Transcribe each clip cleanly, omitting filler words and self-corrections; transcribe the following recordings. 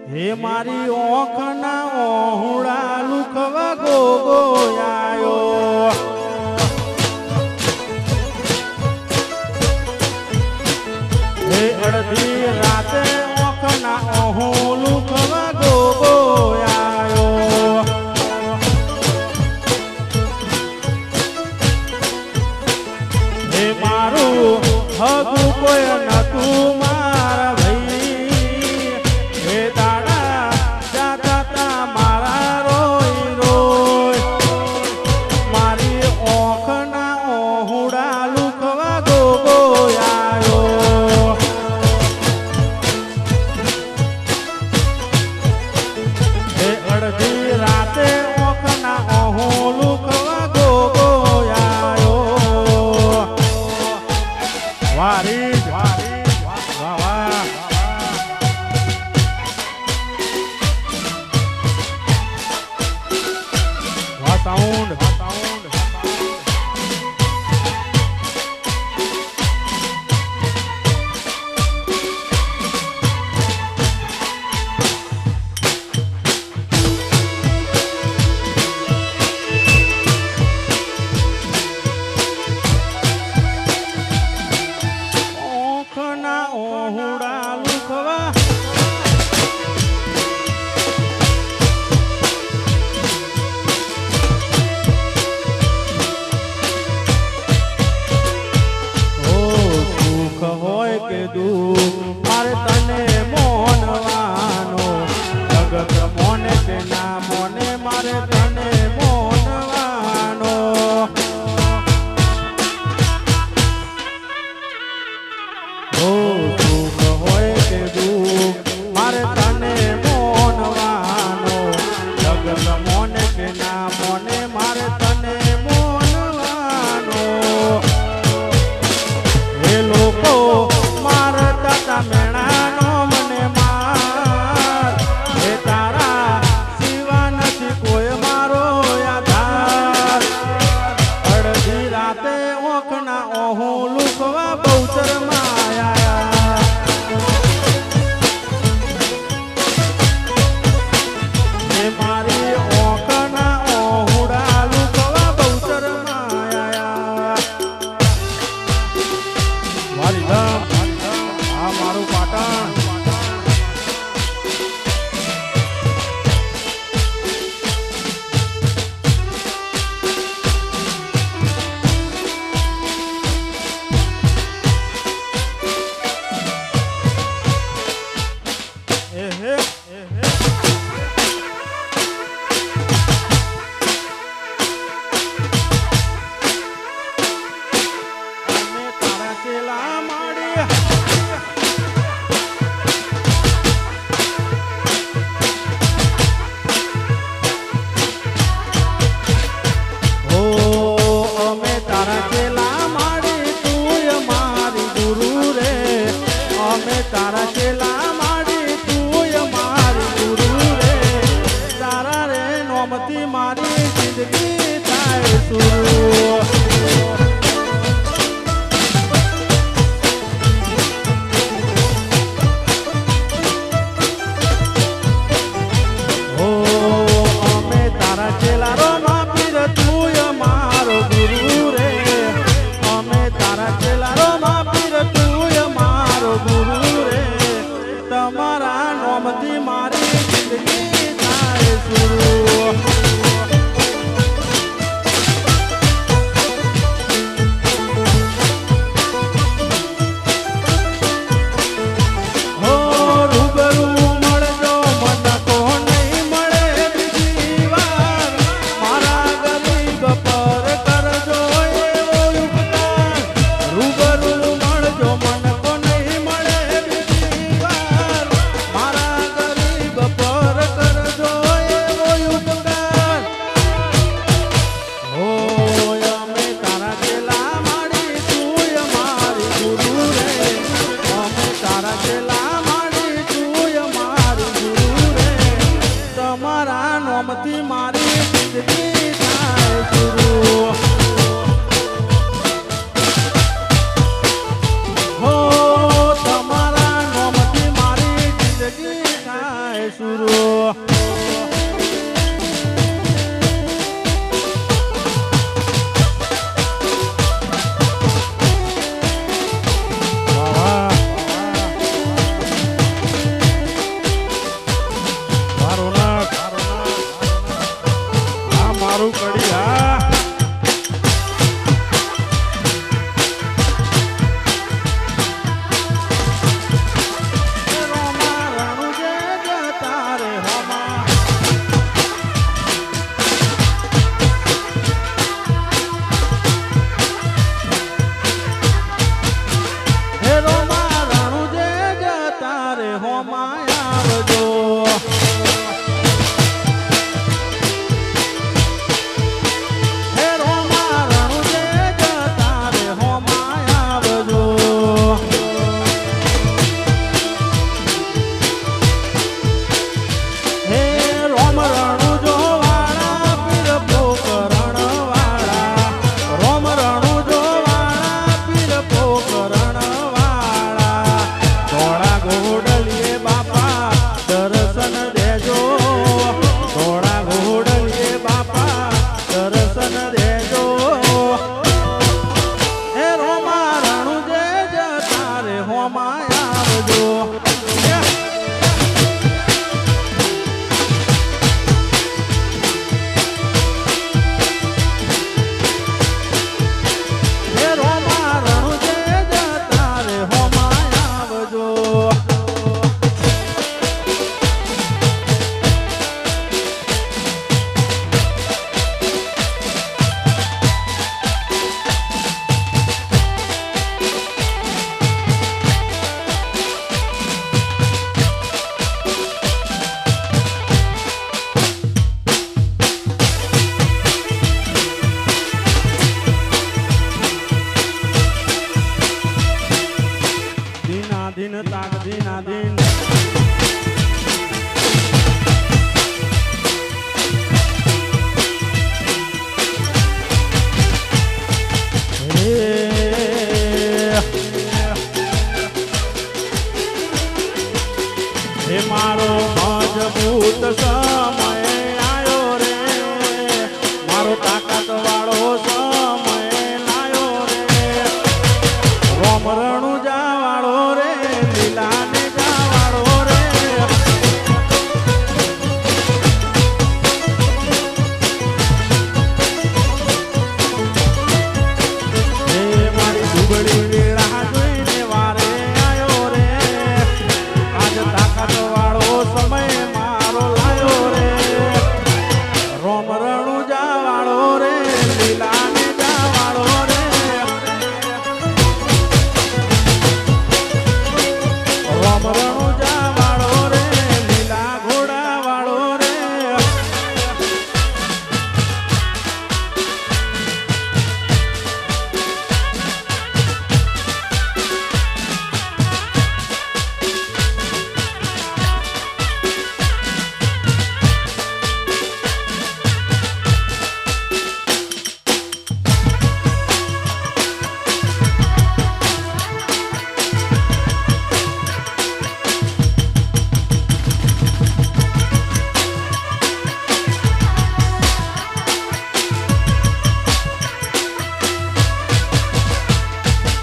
હે મારી ઓખના ઓહુડા લુખવા ગોગોયાયો હે અડધી રાતે ઓખના ઓહુ લુખવા ગોગોયાયો હે મારું હગું કોઈ નતું મારા ભાઈ હે દાડા જાતા મારા રોઈ રોય મારી ઓખના ઓહુડા લુખવા ગોગોયાયો હે અડધી રાતે ઓખના ઓહુ લુખવા ગોગોયાયો વારી વારી વાહ વાહ વાહ સાઉન્ડ ઓખના ઓહુડા લુખવા સુખ હોય કે દુઃખ મારે તને મોનવાનો જગત મોને કે ના મોને મારે તને મોનવાનો સુખ હોય કે દુઃખ મારે તને મોનવાનો જગત મોને કે ના મોને મારે તને મોનવાનો એ લોકો મારતા તા મેણાનો મને માર એ તારા સિવા નથી કોઈ મારો આધાર અડધી રાતે ઓખના ઓહુ લુકવા બહુચર માયા એ મારી ઓખના ઓહુડા લુકવા બહુચર માયા મારી ધામ આ મારું પાટણ એહે એહે અમે તારા ચેલા માડી ઓ અમે તારા ચેલા માડી તુંય મારી ગુરુ રે અમે તારા ચેલા માડી તુંય મારી ગુરુ રે તારા રે નોમતી મારી જિંદગી થાય સુરુ ઓ અમે તારા ચેલા રો માપીર તુંય મારો ગુરુ રે અમે તારા ચેલા રો માપીર તુંય મારો ગુરુ રે હોમાં આવજો. દિન તાક દિના દિન હે મારો મજબૂત સમય આયો રે, મારો તાકાત વાળો સમય લાયો રે, રોમ રણું જાવાળો રે, લીલા ને જાવાળો રે. હે મારી દુબળી વેળા જોઈને વારે આયો રે, આજ તાકાત વાળો સમય મારો લાયો રે, રોમ રણું જાવાળો રે, લીલા ને જાવાળો રે, રોમ રણું જાવાળો રે, લીલા ઘોડા વાળો રે.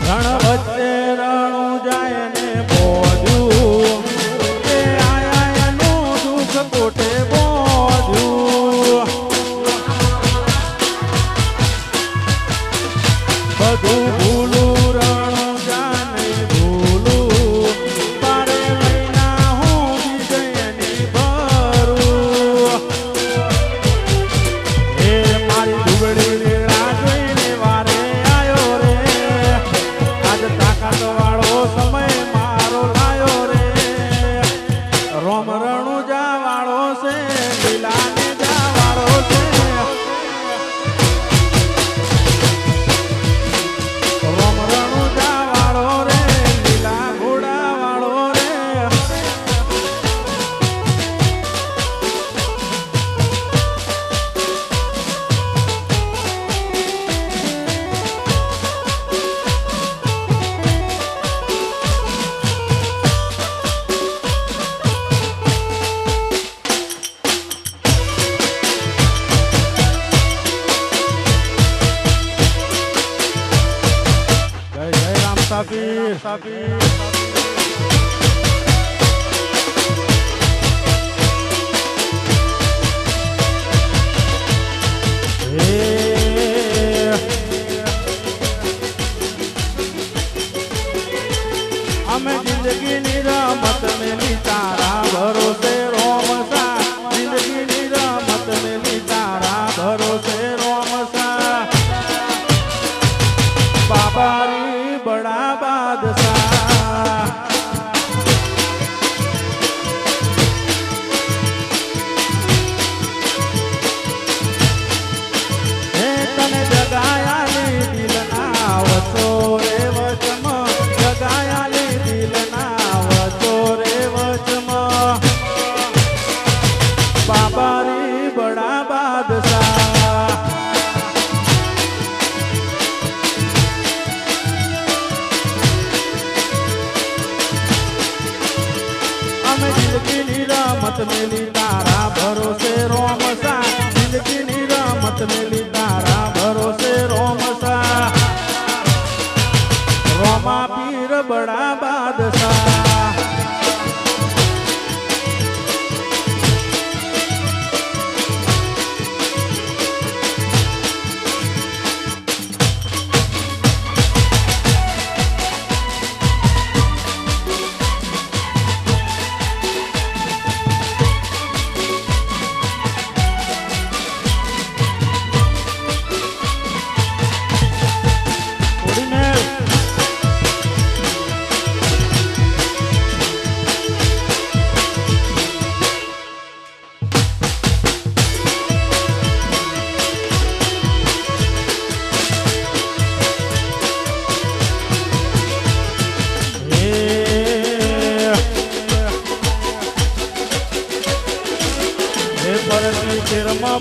રણ વચ્ચે રણું જાય ને બોધ્યું, એ આયા એનું દુઃખ કોટે બોધ્યું, બધું ભૂલું રણું જાને ભૂલું, બારે મહિના હું વિજયની ભરું. એ મારી દુબળી વેળા જોઈને વારે આયો રે, આજ તાકાત વાળો સમય મારો લાયો રે, રોમ રણું જાવાળો છે, લીલા ને જાવાળો છે, રોમ રણું જાવાળો રે, લીલા ઘોડા વાળો રે. જય જય રામ સાબીર સાબીર. અમે જિંદગીની રમત મેલી તારા ભરોસે રોમસા, જિંદગીની રમત મેલી તારા ભરોસે રોમસા, બાબારી બડા બાદશાહ. હે તને જગાયાલી દિલના વસો રે વચમાં, જગાયાલી દિલના વસો રે વચમાં, હતા.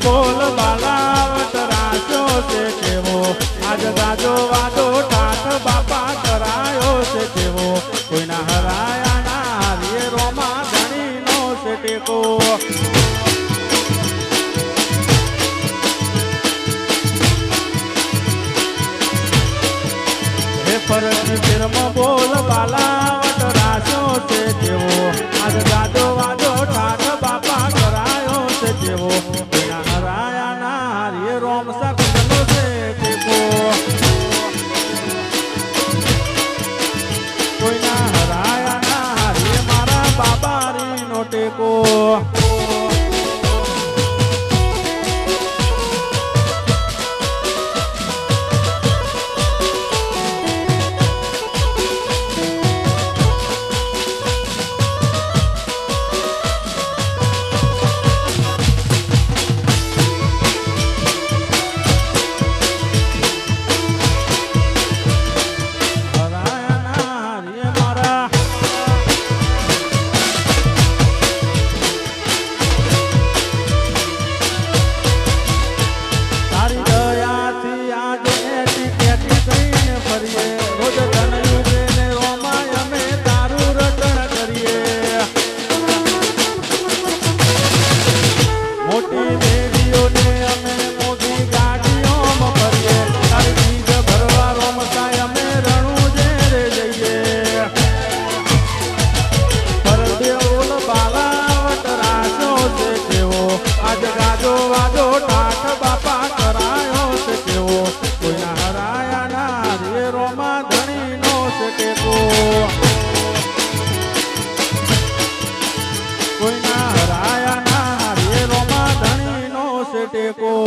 બોલ બાલાવટ રાખ્યો છે કેવો આજ ગાજો વાજો ઠાઠ બાપા કરાયો છે કેવો કોઈના હરાયા ના હારીએ રોમા ધણી નો છે ટેકો. હે ફરતી ફિલ્મ બોલ બાલાવટ રાખ્યો છે કેવો આજ ગાજો વાજો ઠાઠ બાપા કરાયો છે કેવો રોમ સકનો છે ટેકો. કોઈના હરાયા ના હારીએ મારા બાબારી નો ટેકો. ટેકો.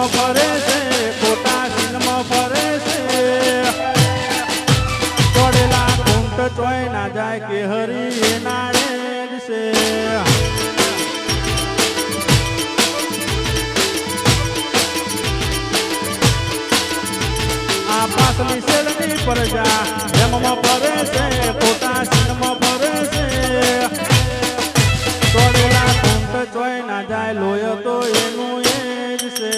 માં ફરે છે ખોટા સીનમાં ફરે છે તોડેલા કુંટ ચોય ના જાય કે હરી એના જ છે આ પાસલી શેલની પ્રજા એમમાં ફરે છે ખોટા સીનમાં ફરે છે તોડેલા કુંટ ચોય ના જાય લોય તો એનું એ જ છે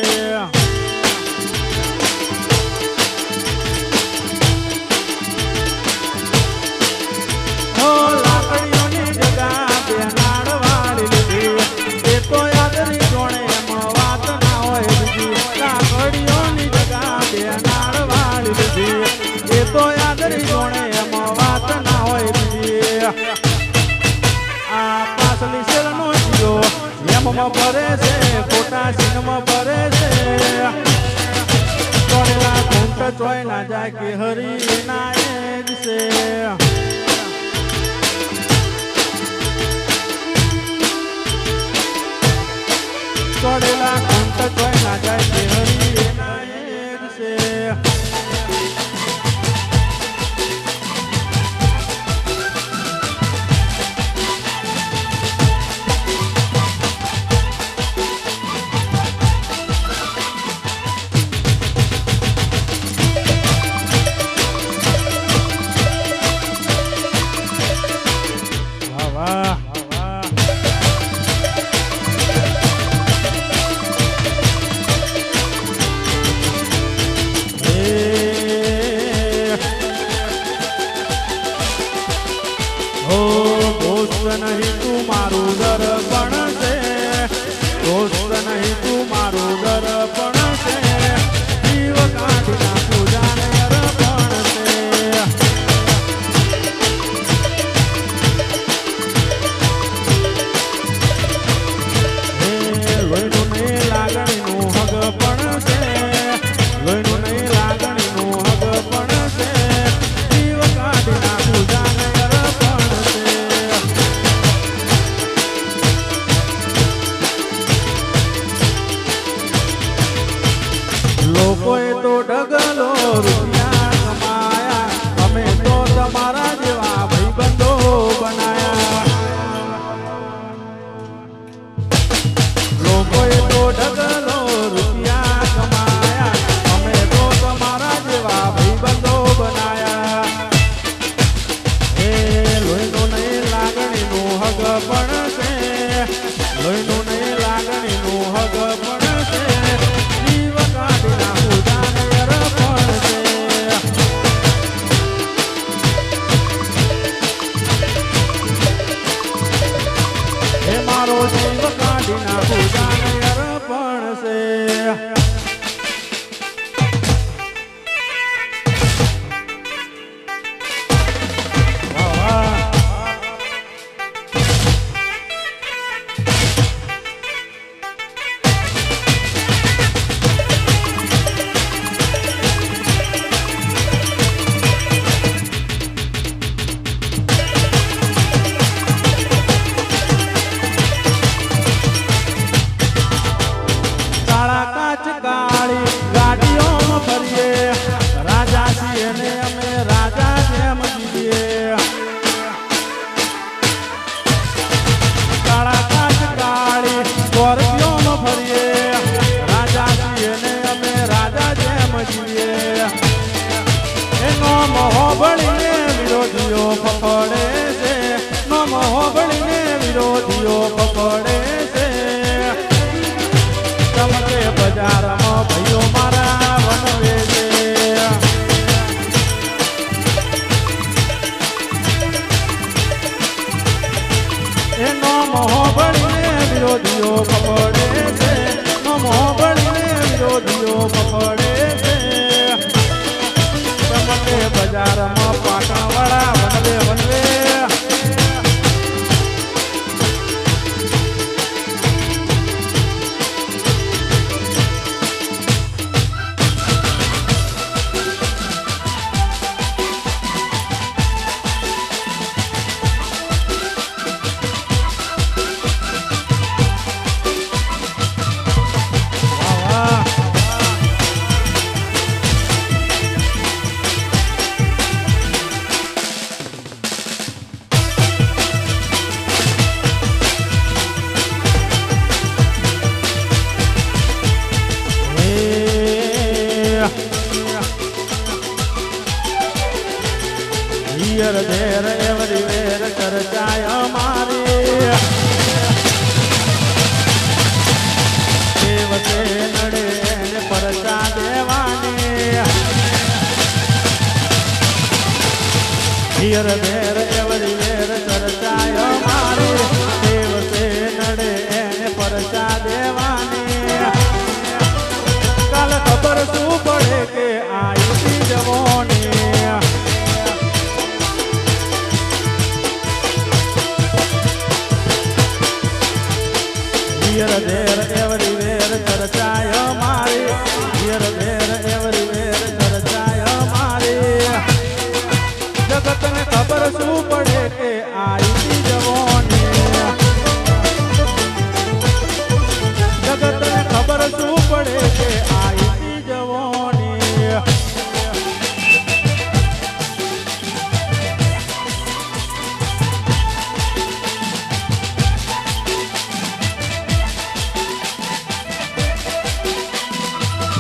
લાકડીઓની જગા બે નાળ વાળી લીધી એ તો યાદની જોડે એમાં વાત ના હોય બીજી લાકડીઓની જગા બે નાળ વાળી લીધી એ તો યાદની જોડે એમાં વાત ના હોય બીજી આ પાસલી શેલનો જીરો એમમાં ફરે છે ખોટા સીનમાં ફરે છે તોડેલા કુંટ ચોય ના જાય કે હરી ના એ જ છે તોડેલા કુંટ ચોય ના જાય કે હરી એના એ જ છે નહીં તું મારું દર્પણ છે દોસ્ત નહીં તું મારું દર્પણ છે જીવ કાઢી નાખું જાને અર્પણ છે લોહીનું નહીં લાગણીનું હગ પણ છે લોહીનું નહીં લાગણીનું હગ પણ છે જીવ કાઢી નાખું જાને લોકોએ તો ડગલો રૂપિયા કમાયા અમે તો તમારા જેવા ભાઈબંધો બનાયા લોકોએ તો ડગલો રૂપિયા કમાયા અમે તો તમારા જેવા ભાઈબંધો બનાયા એ લોહીનું નહીં લાગણીનું હગ પણ છે લોહીનું નહીં લાગણીનું હગ પણ છે જીવ કાઢી નાખું જાને અર્પણ છે એ મારો જીવ કાઢી નાખું જાને અર્પણ છે કાળી ગાડીઓમાં ફરીએ રાજા છીએ ને અમે રાજા જેમ જીવીએ કાળા કાચ કાળી સ્કોર્પિયોમાં ફરીએ રાજા છીએ ને અમે રાજા જેમ જીવીએ એનો મોહ બળીને વિરોધીઓ પકડે છે નો મોહ બળીને વિરોધીઓ પકડે છે ચમકે બજારમાં ભાઈઓ મારા વનવે છે એનો મોહ બળીને વિરોધીઓ પકડે છે નો મોહ બળીને વિરોધીઓ પકડે છે ચમકે બજારમાં પાટણવાળા વનવે વનવે પિયર ધેર એવરી વેર ચર્ચાય અમારી દેવતે નડે એને પરચા દેવાની પિયર ધેર એવરી વેર ચર્ચાય અમારી દેવતે નડે એને પરચા દેવાની કાલ ખબર શું પડે કે આયુતી જવાની પિયર ધેર એવરી વેર ચર્ચાય મારી પિયર ધેર એવરી વેર ચર્ચાય મારી જગતને ખબર શું પડે કે આયુતી જવાની જગતને ખબર શું પડે કે આયુતી જવાની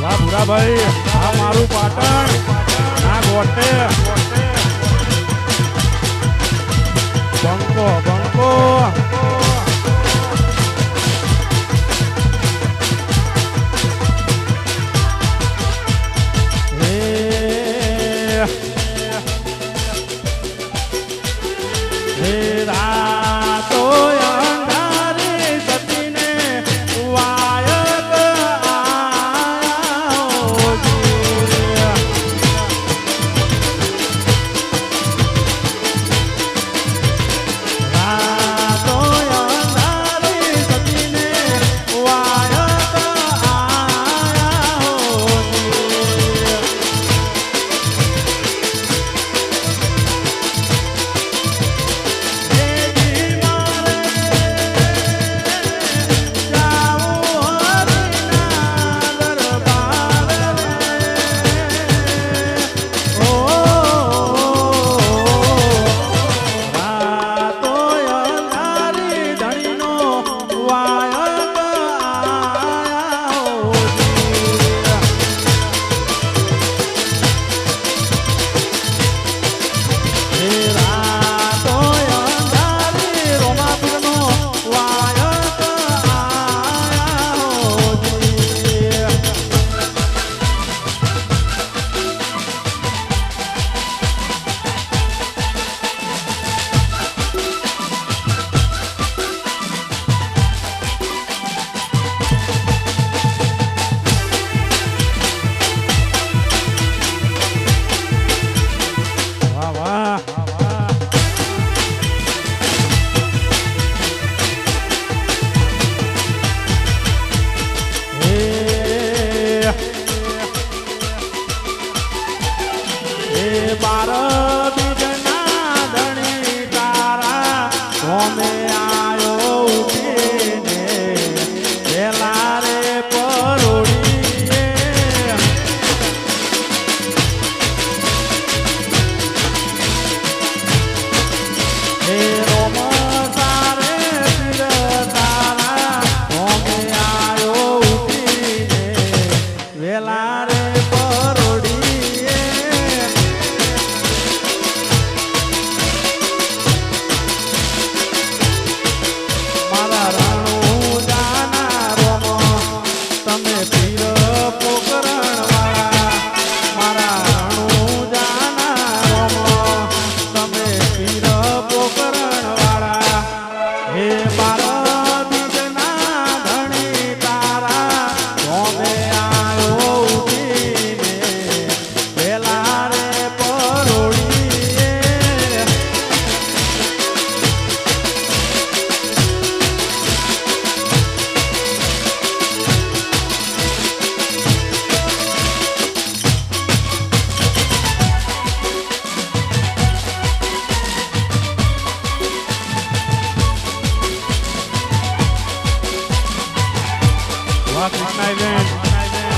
વાહ ભૂરાભાઈ આ મારું પાટણ આ ગોટે બંકો બંકો હે રાતો અંધારી સતીને વાયક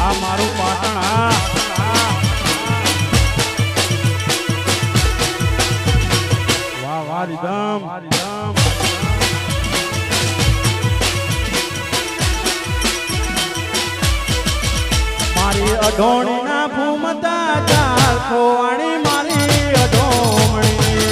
આ મારું પાટણ વાહ વાહ રીધમ મારી અઢોણી ના ભૂમતા ચાર ખોવાણી મારી અઢોમણી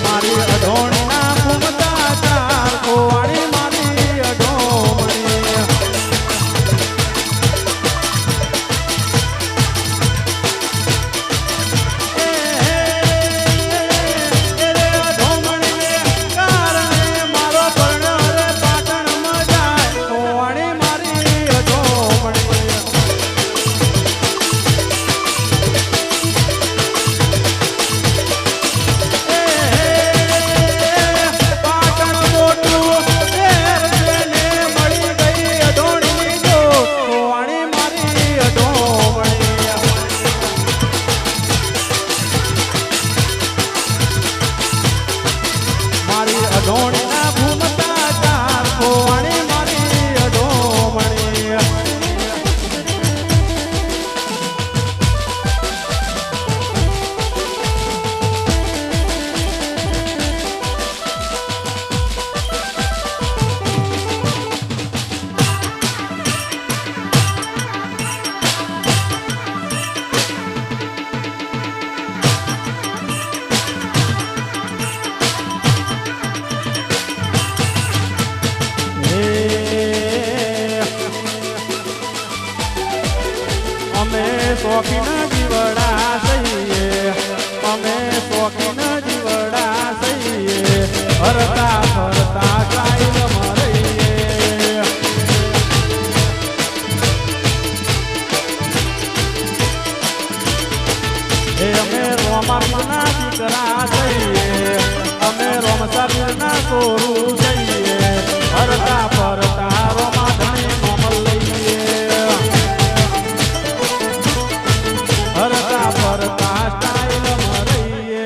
મારી અઢોણના ઘૂમતા ચાર કોવાળી મારી અઢોમણી અઢોણના ભૂમતા ચાર કોવાળી મારી અઢોમણી અમે શોખીન જીવડા સહીએ અમે શોખીન જીવડા સહીએ હરતા ફરતા કાયલ મરઈએ અમે રોમાપીરના દીકરા સહીએ અમે રોમસાપીરના સોરું સહીએ હરતા ફરતા રોમા ધણી મોમલ લઈએ હરતા ફરતા સ્ટાઇલ મરઈએ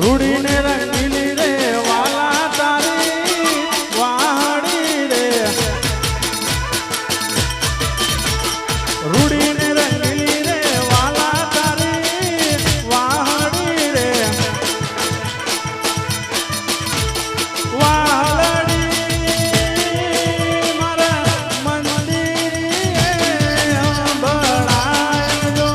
રૂડીને રંગીલી રે વાલા તારી વાહડી રે રૂડીને રંગીલી રે વાલા તારી વાહડી રે વાહડી મારા મંદિરે બળાયો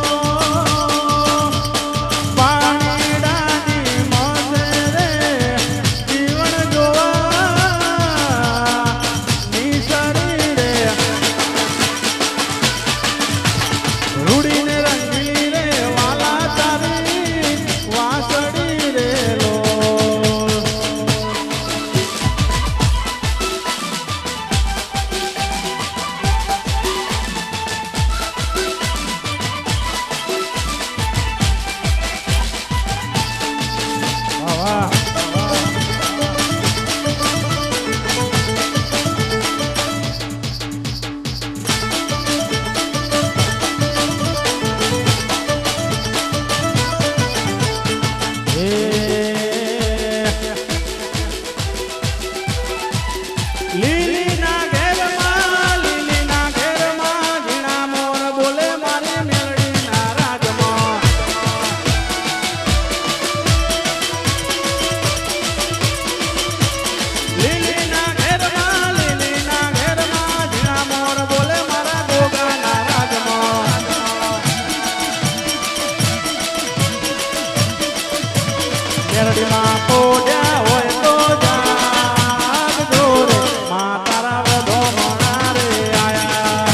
મેરડીમાં પોડ્યા હોય તો જાગજો રે મા તારા વધો મણા રે આયા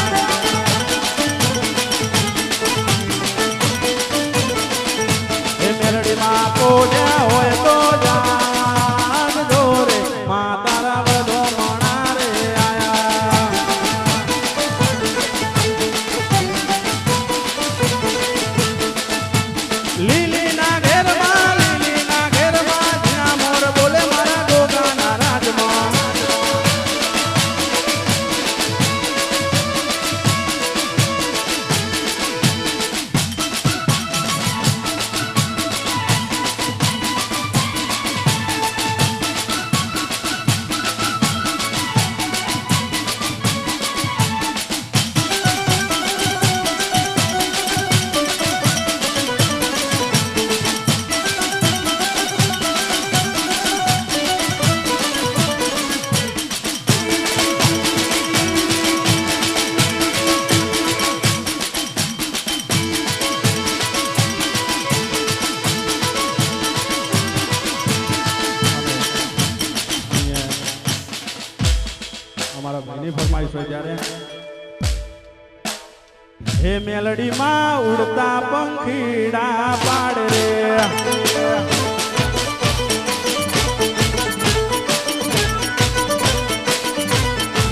એ મેરડીમાં પોડ્યા હોય તો જાગજો રે મા તારા વધો મણા રે આયા લીલી ના ઘેરમાં ફરમાઈશો જ્યારે હે મેલડીમાં ઉડતા પંખીડા પાડ રે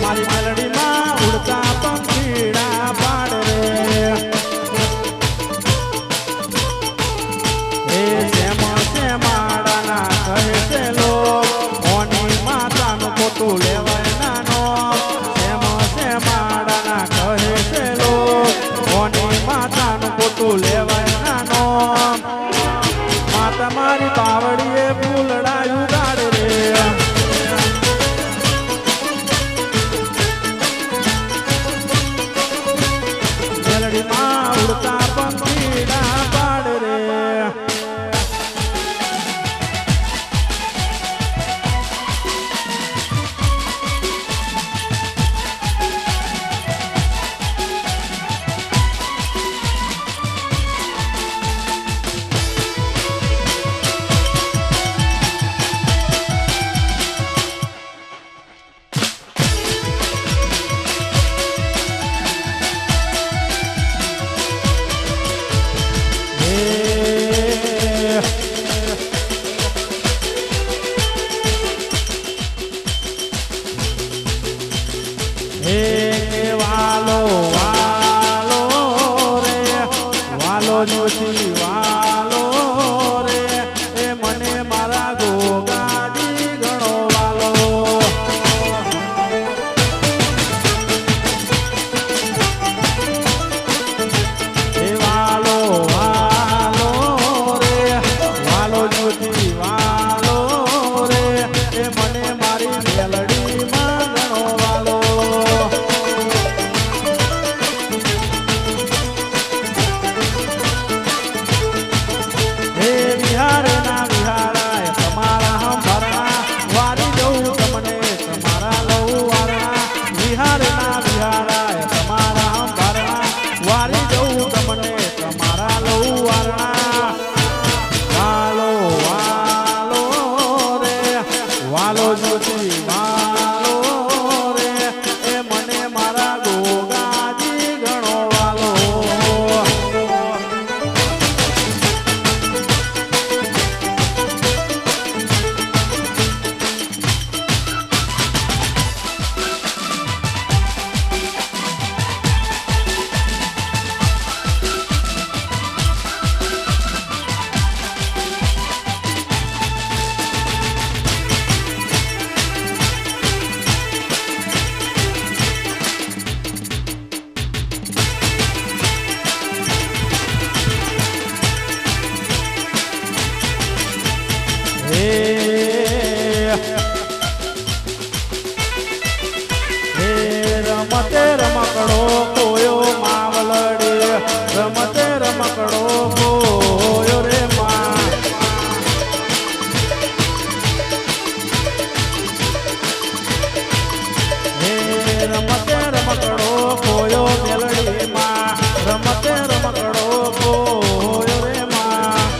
મારી મેલડીમાં ઉડતા પંખીડા પાડ રે હે સેમ સેમાડાના કહે છે લોક ઓની માતાનું પોતું લેવાય નાનો સેમ સેમાડાના કહે છે લોક ઓની માતાનું પોતું લેવાય નાનો માતા મારી બાવડીએ ફૂલડાયું ગાડ રે મેલડીમાં ઉડતા પંખીડા પાડ રે હે વાલો વાલો રે વાલો જોશી વાલો રે એ મને મારા ગોગાજી ગણો વાલો હે વાલો વાલો રે વાલો જોશી વાલો રે એ મને મારી મેલડીમાં ગણો વાલો વાલો જોતી વાલો રે એ મને મારા ગોગાજી ગણો વાલો રમતે રમકડો કોયો માવલડે રમતે રમકડો કોયો રે માં હે રમતે રમકડો કોયો મેલડી માં રમતે રમકડો કોયો રે માં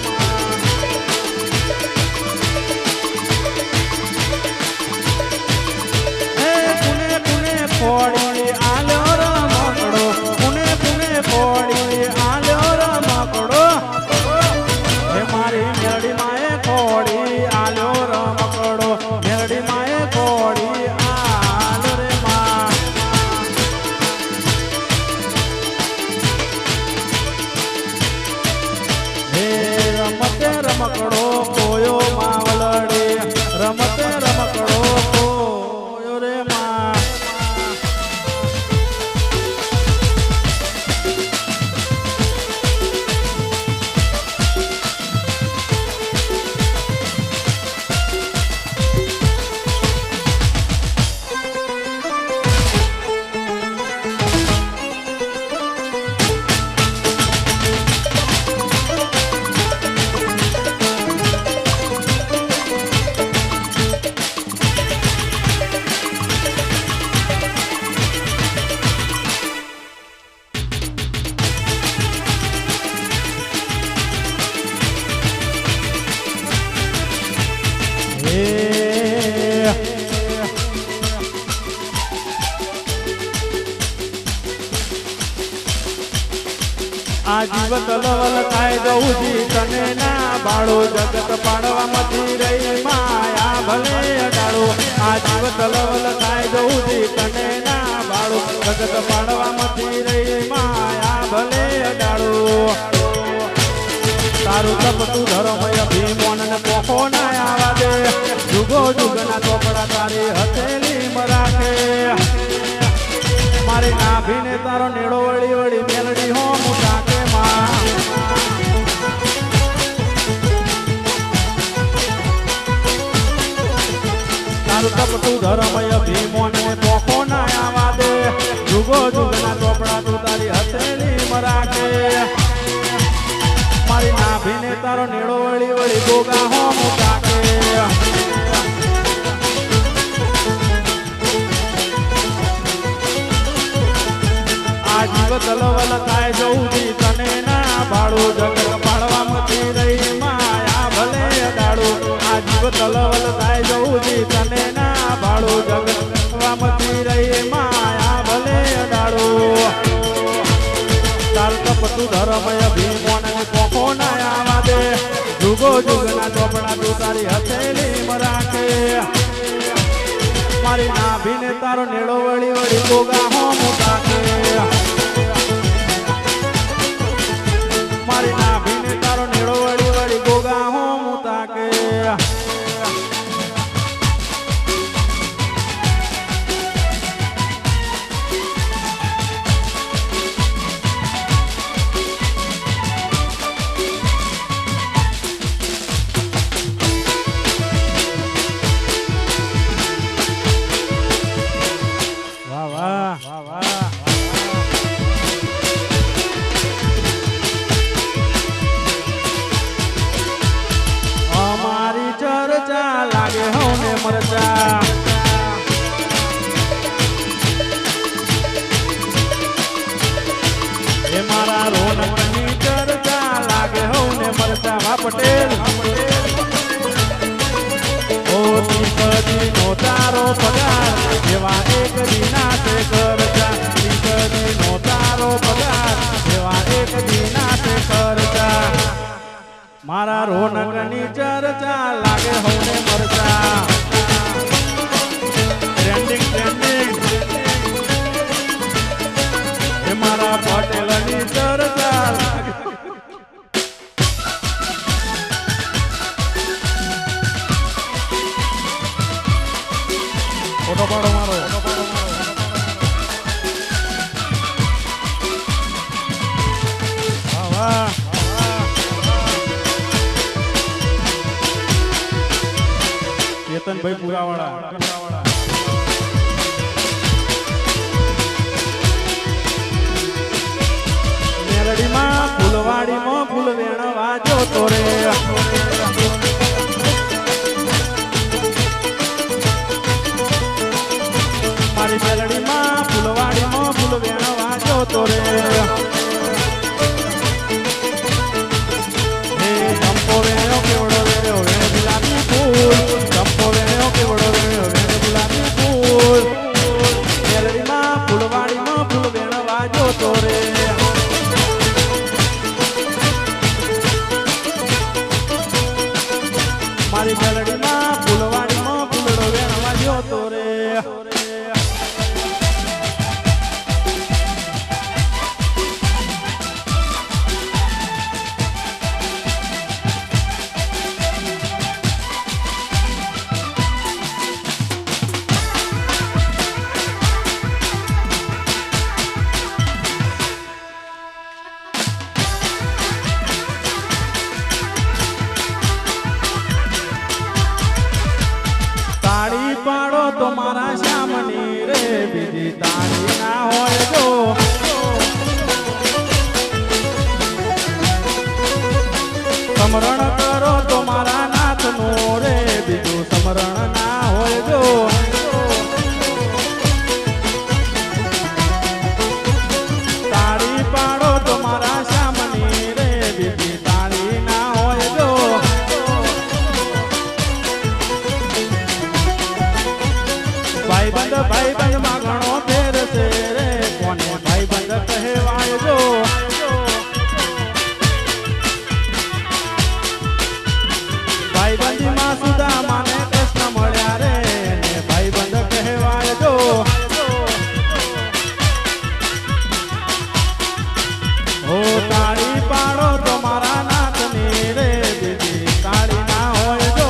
હે પુને પુને ફોડી આલ્યો રમકડો પુને પુને ફોડી આલ્યો રમકડો હે મારી મેલડી માએ ફોડી આલ્યો રમકડો મેલડી માએ ફોડી આલ્યો રે માં હે રમતે રમકડો કોયો માવલડે રમતે રમકડો કોયો રે માં જીવ તલવલ થાય જવું તને ના બાળો જગત પાડવામાંથી રહી માયા ભલે અડાડો આ જીવ તલવલ થાય જવું તને ના બાળો જગત પાડવામાંથી રહી માયા ભલે અડાડો તારું તપતું ધર્મય ભીમોન ને પોખો ના આવા દે જુગો જુગના ચોપડા તારી હથેલી મરાખે મારી નાભીને તારો નેડો વળી વળી મેલડી હો મુટા કે માં તારું તપતું ધર્મય ભીમોન ને પોખો ના આવા દે જુગો જુગના ચોપડા તું તારી હથેલી મરાખે મારી નાભીને તારો નેડો વળી વળી ગોગા હો મુટા કે જીવ તલવલ થાય જવું તને ના બાળો જગત પાડવામાંથી રહી માયા ભલે અડાડો આ જીવ તલવલ થાય જવું તને ના બાળો જગત પાડવામાંથી રહી માયા ભલે અડાડો તાર તપતું ધર્મય ભીમોન ને પોખો ના આવા દે જુગો જુગના ચોપડા તું તારી હથેલી મરાખે મારી નાભીને તારો નેડો વળી વળી ગોગા હો મોટા કે મારી નાભીને તારો નેડો વળી વળી ગોગા હો મોટા કે પટેલ ઓ દીપદી નો તારો પગાર એવા એક દિના તે કરતા દીપદી નો તારો પગાર એવા એક દિના તે કરતા મારા રોનકની ચર્ચા લાગે હોને મરતા ટ્રેન્ડિંગ ટ્રેન્ડિંગ એ મારા પટેલની ચર્ચા લાગે ફોટો પાડો મારો વાહ કેતનભાઈ પુરાવાળા મેલડીમાં ફૂલવાડીમાં ફૂલ વેણવા જોતો રે મારી મેલડીમાં ફૂલવાડીમાં ફૂલ વેણવા જોતો રે હે ચંપો વેણ્યો કેવડો વેણ્યો વેણ ગુલાબી ફૂલ ચંપો વેણ્યો કેવડો વેણ્યો વેણ ગુલાબી ફૂલ મેલડીમાં ફૂલવાડીમાં ફૂલ વેણવા જોતો રે મારી મેલડીમાં ફૂલવાડીમાં ફૂલડો વેણવા જોતો રે પાડો તો મારા શ્યામની રે બીજી તાળી ના હોય જો સમરણ કરો તો મારા નાથનું રે બીજું સમરણ ના હોય જો તાળી પાડો તો મારા શ્યામની રે બીજી તાળી ના હોય જો ભાઈબંધ માં ઘણો ફેર છે રે કોને ભાઈબંધ કહેવાય જો ભાઈબંધીમાં સુદામાને કૃષ્ણ મળ્યા રે ને ભાઈબંધ કહેવાય જો ઓ તાળી પાડો તો મારા નાથની રે બીજી તાળી ના હોય જો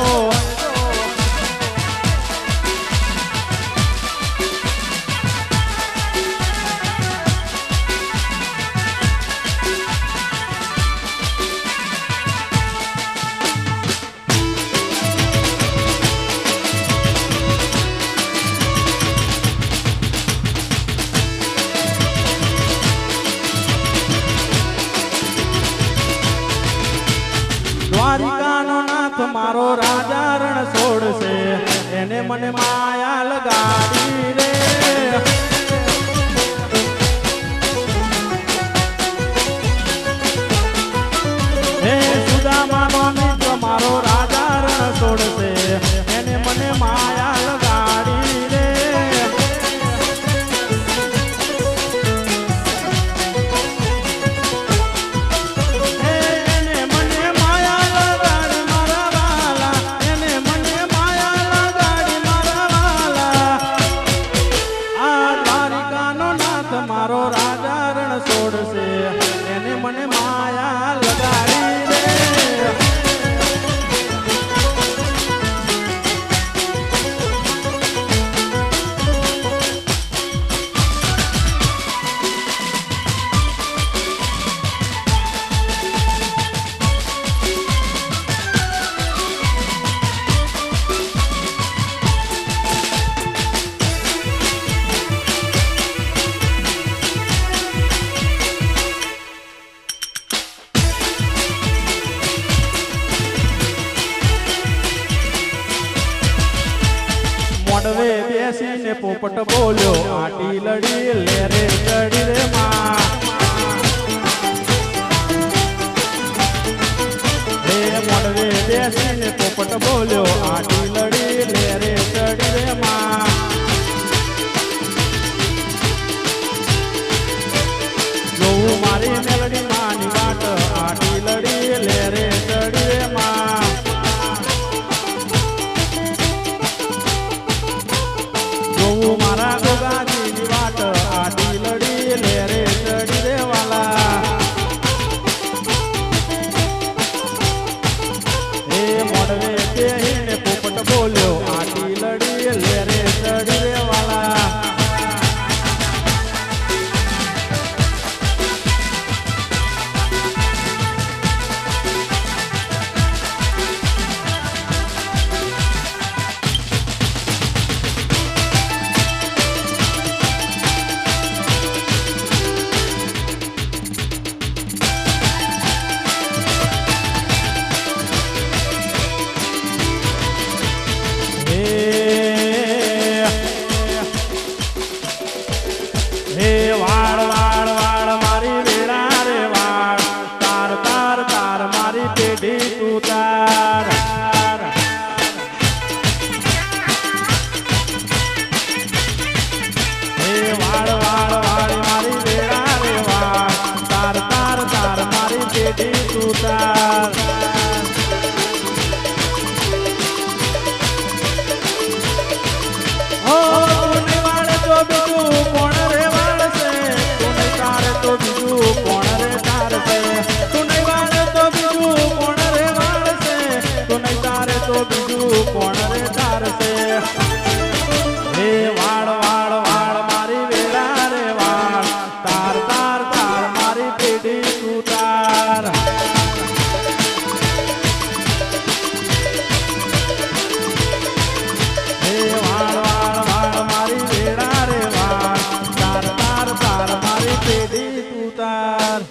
દ્વારિકાનો નાથ મારો રાજા રણ છોડશે એને મને માયા લગાડી રે હે સુદામાનો મિત્ર મારો રાજા રણ છોડશે એને મને માયા લગાડી રે મારો રાજા રણ છોડશે એને મને માયા લગાડી રે મોડવે બેસીને પોપટ બોલ્યો આટી લડી લેરે ચડી રે માં હે મોડવે બેસીને પોપટ બોલ્યો આટી લડી લેરે ચડી રે માં જોઉં મારી મેલડી માની વાટ આટી લડી લેરે ચડી રે માં મારા ગોગાજીની વાટ આટી લડી લેરે ચડી રે વાલા હે મોડવે બેહીને પોપટ બોલ્યો આટી લડી લેરે ચડી રે વાલા હે વાળ વાળ વાળ મારી વેળા રે વાળ તાર તાર તાર મારી પેઢી તું તાર હે વાળ વાળ વાળ મારી વેળા રે વાળ તાર તાર તાર મારી પેઢી તું તાર ઓ તું વાળે તો બીજું કોણ રે વાળશે તું નહીં તારે તો બીજું કોણ રે તારશે તું નહીં વાળે તો બીજું કોણ રે વાળશે તું નહીં તારે તો બીજું કોણ રે તારશે હે વાળ વાળ વાળ મારી વેળા રે વાળ તાર તાર તાર મારી પેઢી તું તાર હે વાળ વાળ વાળ મારી વેળા રે વાળ તાર તાર તાર મારી પેઢી તું તાર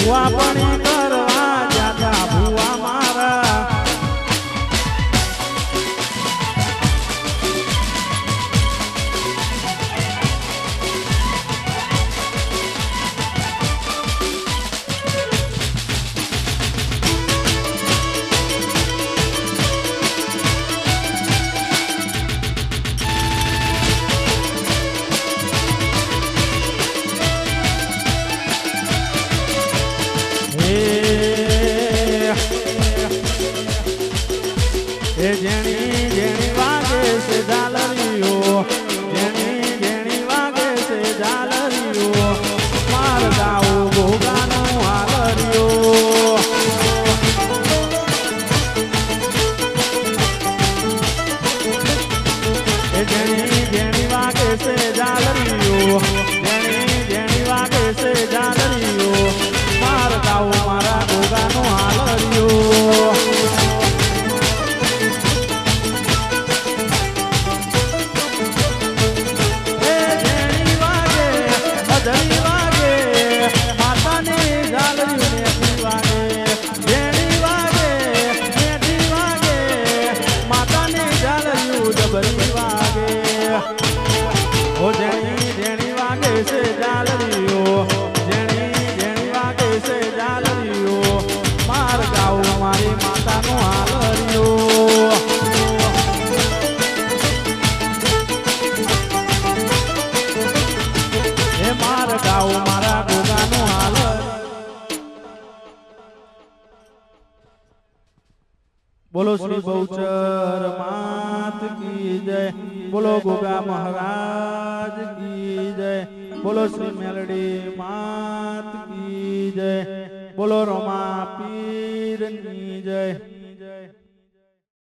ભુવાપણી કરવા જાતા ભુવા મારા એ જેણી જેણી વાગે છે ઝાલરીઓ જેણી જેણી વાગે છે ઝાલરીઓ માર ગાવું ભોગાનું હાલરીઓ એ જેણી જેણી વાગે છે ઝાલરીઓ જેણી જેણી વાગે છે ઝાલરીઓ માર ગાવું મારા ભોગાનું હાલરીઓ बोलो श्री बहुचर मात की जय बोलो गोगा महाराज की जय बोलो श्री मेलडी मात की जय बोलो रोमा पीर की जय।